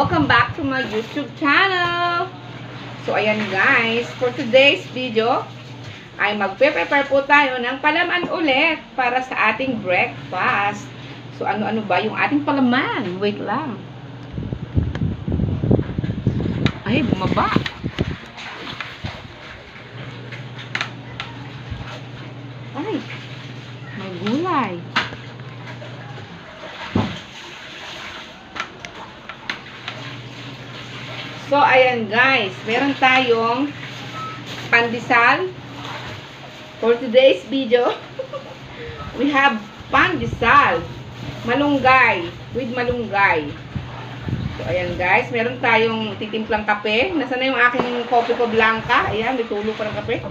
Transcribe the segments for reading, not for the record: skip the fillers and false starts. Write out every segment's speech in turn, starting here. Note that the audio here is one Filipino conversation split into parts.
Welcome back to my YouTube channel. So ayan guys, for today's video ay magpe-prepare po tayo ng palaman ulit para sa ating breakfast. So ano-ano ba yung ating palaman? Wait lang. Ay, bumaba. Ay, may gulay. So, ayan guys, meron tayong pandesal. For today's video, we have pandesal, malunggay, with malunggay. So, ayan guys, meron tayong titimplang kape. Nasaan na yung aking kopi ko blanca? Ayan, may tulo pa ng kape.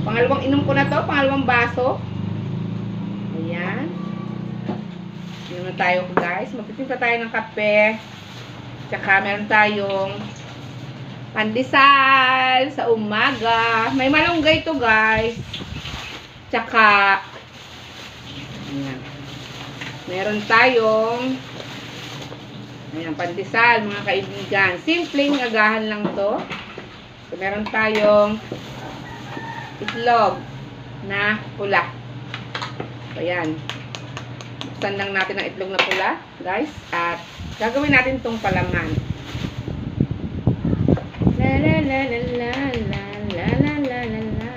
Pangalawang inom ko na to, pangalawang baso. Ayan. Inom na tayo guys, magtitimpla tayo ng kape. Tsaka meron tayong pandesal sa umaga. May malunggay to guys. Tsaka ayan. Meron tayong ayan, pandesal mga kaibigan. Simpleng agahan lang to. So meron tayong itlog na pula. So ayan. Buksan lang natin ang itlog na pula guys. At gagawin natin tong palaman. La la la la la la la la la la la.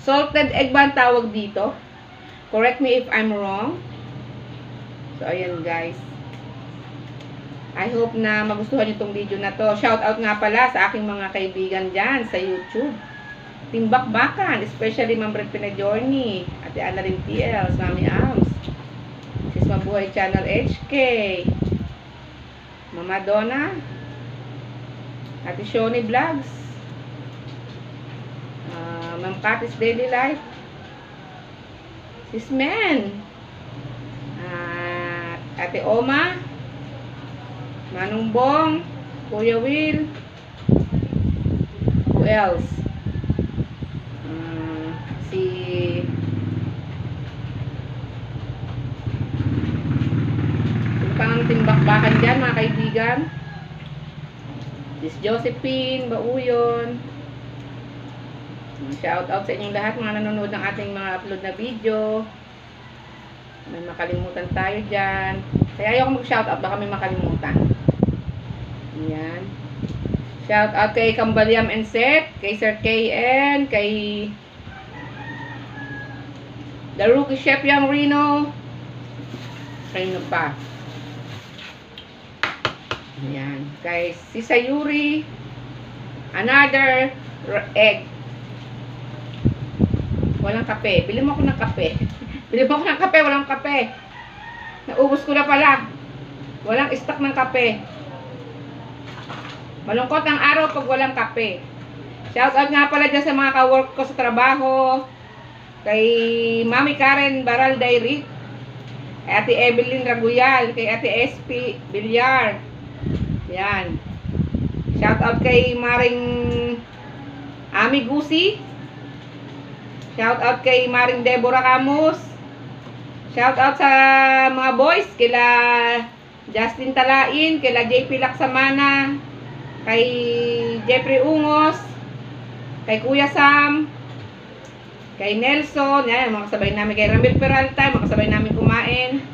Salted egg ba ang tawag dito? Correct me if I'm wrong. So ayan guys. I hope na magustuhan niyo tong video na to. Shout out nga pala sa aking mga kaibigan dyan sa YouTube. Team Bakbakan, especially Ma'am Brett Pinajorni, Ate Ana rin TL, Mami Ams, Sis Mabuhay Channel HK, Mama Donna, Ate Shoni Vlogs, Ma'am Katis Daily Life, Sis Men, Ate Oma, Manong Bong, Kuya Will, who else? Si timbakbakan dyan mga kaibigan. Sis Josephine Bauyon, shout out sa inyong lahat mga nanonood ng ating mga upload na video. May makalimutan tayo dyan, kaya ayoko mag shout out, baka may makalimutan. Ayan. Shout out kay Kambaliam and Seth, kay Sir KN, kay The Rookie Chef Yang Rino, kay pa. Ayan. Kay si Sayuri, another egg. Walang kape. Bili mo ako ng kape. Bili mo ako ng kape. Walang kape. Naubos ko na pala. Walang stock ng kape. Malungkot ang araw pag walang kape. Shout out nga pala dyan sa mga ka-work ko sa trabaho. Kay Mami Karen Baral Dairit. Kay Ate Evelyn Raguyal. Kay Ate SP Bilyar. Yan. Shout out kay Maring Ami Gusi. Shout out kay Maring Deborah Camus. Shout out sa mga boys. Kila Justin Talain. Kila JP Laksamana. Kay Jeffrey Ungos. Kay Kuya Sam. Kay Nelson. Yan. Mga kasabay namin. Kay Ramil Peralta. Mga kasabay namin kumain.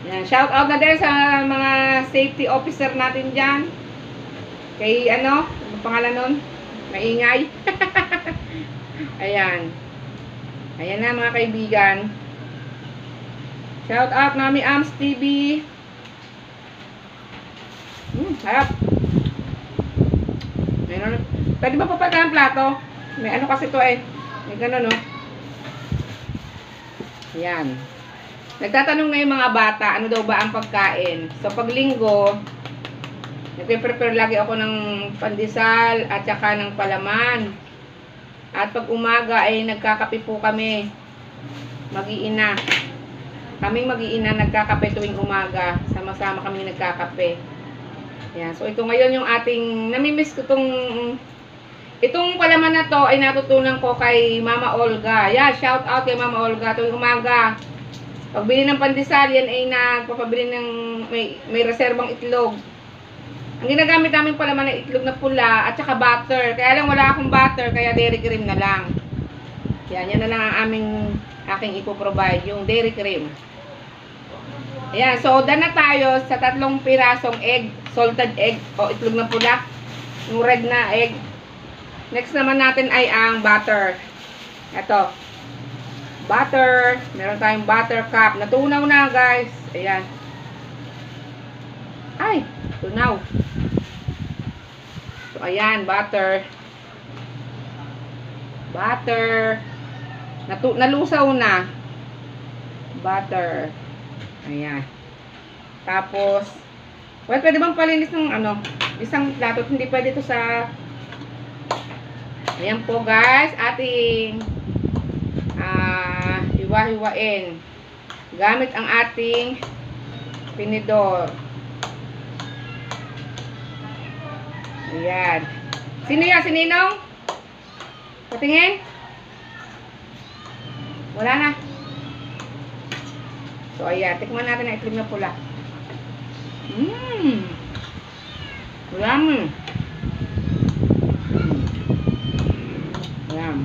Yan, shout out na din sa mga safety officer natin dyan. Kay ano pangalan nun? Maingay. Ayan. Ayan na mga kaibigan. Shout out Mami Ams TV. Harap. Meron. Pwede ba papalitan ng plato? May ano kasi to eh. May gano'n no. Ayan. Nagtatanong na yung mga bata, ano daw ba ang pagkain? So, pag linggo, nagpe-prepare lagi ako ng pandesal at saka ng palaman. At pag umaga ay nagkakape po kami. Mag-iina. Kaming mag-iina nagkakape tuwing umaga. Sama-sama kami nagkakape. Yan. So, ito ngayon yung ating, namimiss ko itong palaman na to ay natutunan ko kay Mama Olga. Yeah, shout out kay Mama Olga tuwing umaga. Pagbili ng pandesal, yan ay nagpapabili ng may reserbang itlog. Ang ginagamit namin pala man ay itlog na pula at saka butter. Kaya lang wala akong butter, kaya dairy cream na lang. Yan na lang ang aking ipoprovide, yung dairy cream. Ayan, so done na tayo sa 3 pirasong egg, salted egg o itlog na pula. Yung red na egg. Next naman natin ay ang butter. Ito. Butter. Meron tayong butter cup. Natunaw na, guys. Ayan. Ay, tunaw. So, ayan, butter. Butter. Nalusaw na. Butter. Ayan. Tapos, well, pwede bang palinis ng isang plato? Hindi pwede ito sa... Ayan po, guys. Ating hiwa-hiwain. Gamit ang ating tinidor. Ayan. Sino yan? Sininong? Patingin? Wala na. So, ayan. Tikman natin ang itlog na pula. Yummy. Ayan.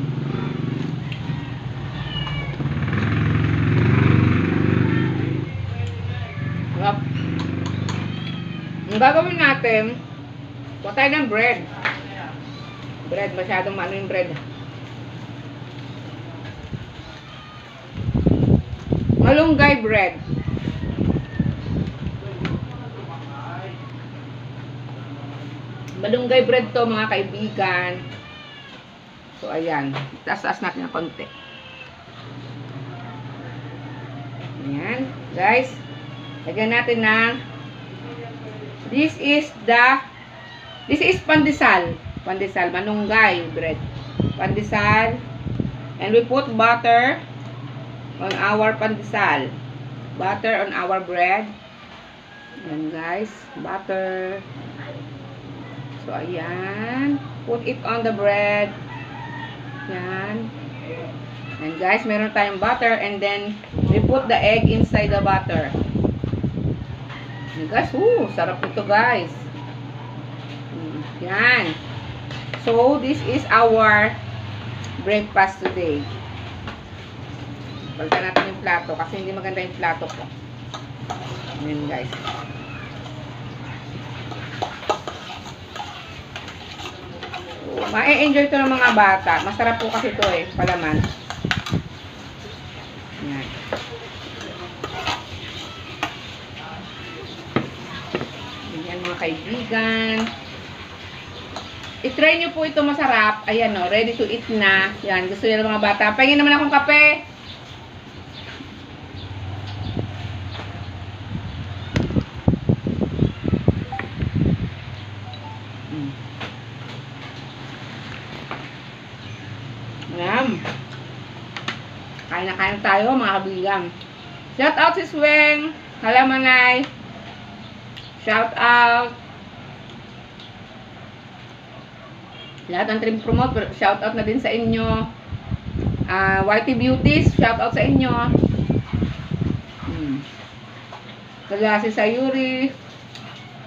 Sarap. Ang gagawin natin, kuha tayo ng bread. Bread, masyadong maano yung bread. Malunggay bread. Malunggay bread to, mga kaibigan. So, ayan. Taas-taas natin ng konti. Ayan. Guys, lagyan natin ng this is pandesal. Pandesal, manunggay bread. Pandesal. And we put butter on our pandesal. Butter on our bread. Ayan, guys. Butter. So, ayan. Put it on the bread. Ayan. And guys, meron tayong butter. And then, we put the egg inside the butter. And guys, sarap ito, guys. Ayan. So, this is our breakfast today. Balikan natin yung plato kasi hindi maganda yung plato ko. Ayan, guys. So, ma-enjoy ito ng mga bata. Masarap po kasi ito palaman. Ayan. Ayan, mga kaibigan. I-try nyo po ito, masarap. Ayan, ready to eat na. Yan, gusto nyo ng mga bata. Pahingin naman akong kape. Ayan. Kain na kain tayo, mga kabigang. Shout out si Sweng. Halamanay. Shout out. Lahat ng Trim Promote, shout out na din sa inyo. YT Beauties, shout out sa inyo. Kaya si Sayuri,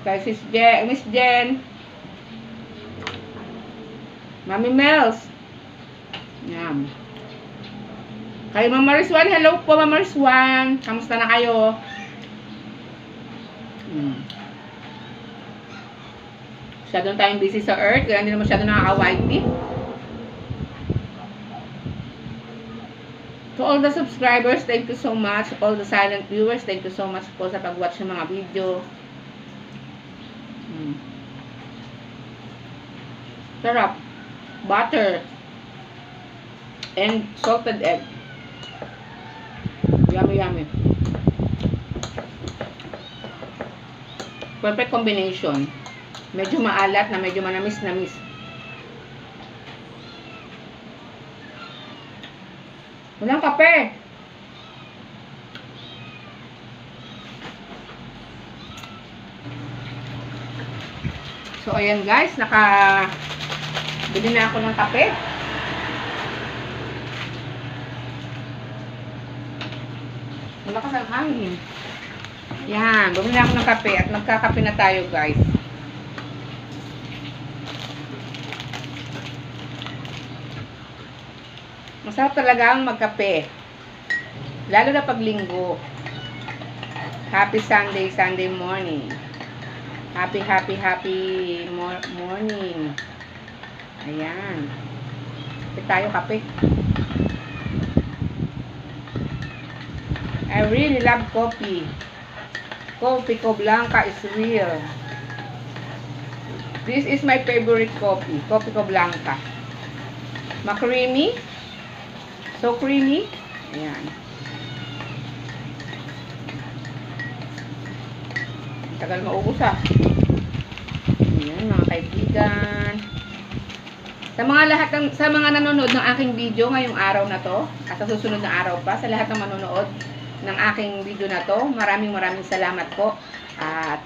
kay Sis Miss Jen, Mami Mels. Yan. Kay Mama Rizwan, hello po Mama Rizwan. Kamusta na kayo? Masyadong tayong busy sa earth, kaya hindi na masyadong nakaka-YT. To all the subscribers, thank you so much. All the silent viewers, thank you so much po sa pag-watch ng mga video. Sarap. Butter. And salted egg. Yummy, yummy. Perfect combination. Medyo maalat na medyo manamis-namis. Walang kape. So, ayan guys. Bili na ako ng kape. Malakas ang hangin. Yan. Bumili na ako ng kape at magkakape na tayo guys. Masarap talaga ang magkape. Lalo na pag linggo. Happy Sunday, Sunday morning. Happy morning. Ayan. Kape tayo, kape. I really love coffee. Coffee ko Blanca is real. This is my favorite coffee. Coffee ko Blanca. Ma-creamy. So creamy. Ayan. Tagal maubos ah. Ayan mga kaibigan. Sa mga nanonood ng aking video ngayong araw na to, at sa susunod na araw pa, sa lahat ng manonood ng aking video na to, maraming salamat po. At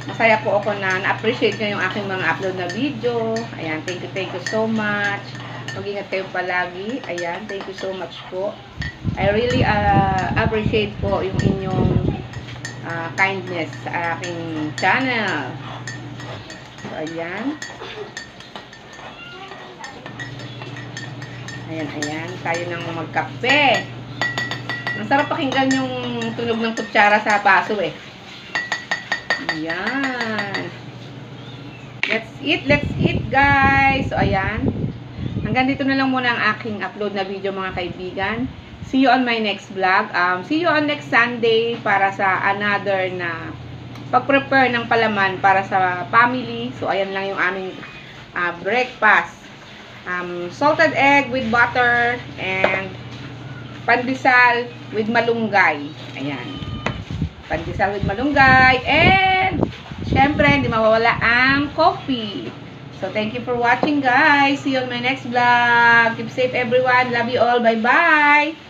masaya po ako na na-appreciate nyo yung aking mga upload na video. Ayan, thank you so much. Mag-ingat kayo palagi. Ayan, thank you so much po. I really appreciate po yung inyong kindness sa aking channel. So, ayan. Ayan. Tayo nang magkape. Ang sarap pakinggan yung tunog ng kutsara sa baso eh. Ayan. Let's eat guys. So, ayan. Hanggang dito na lang muna ang aking upload na video mga kaibigan. See you on my next vlog. See you on next Sunday para sa another na pag-prepare ng palaman para sa family. So, ayan lang yung aming breakfast. Salted egg with butter and pandesal with malunggay. Ayan. Pandesal with malunggay. And, syempre, hindi mawawala ang coffee. So, thank you for watching, guys. See you on my next vlog. Keep safe, everyone. Love you all. Bye-bye.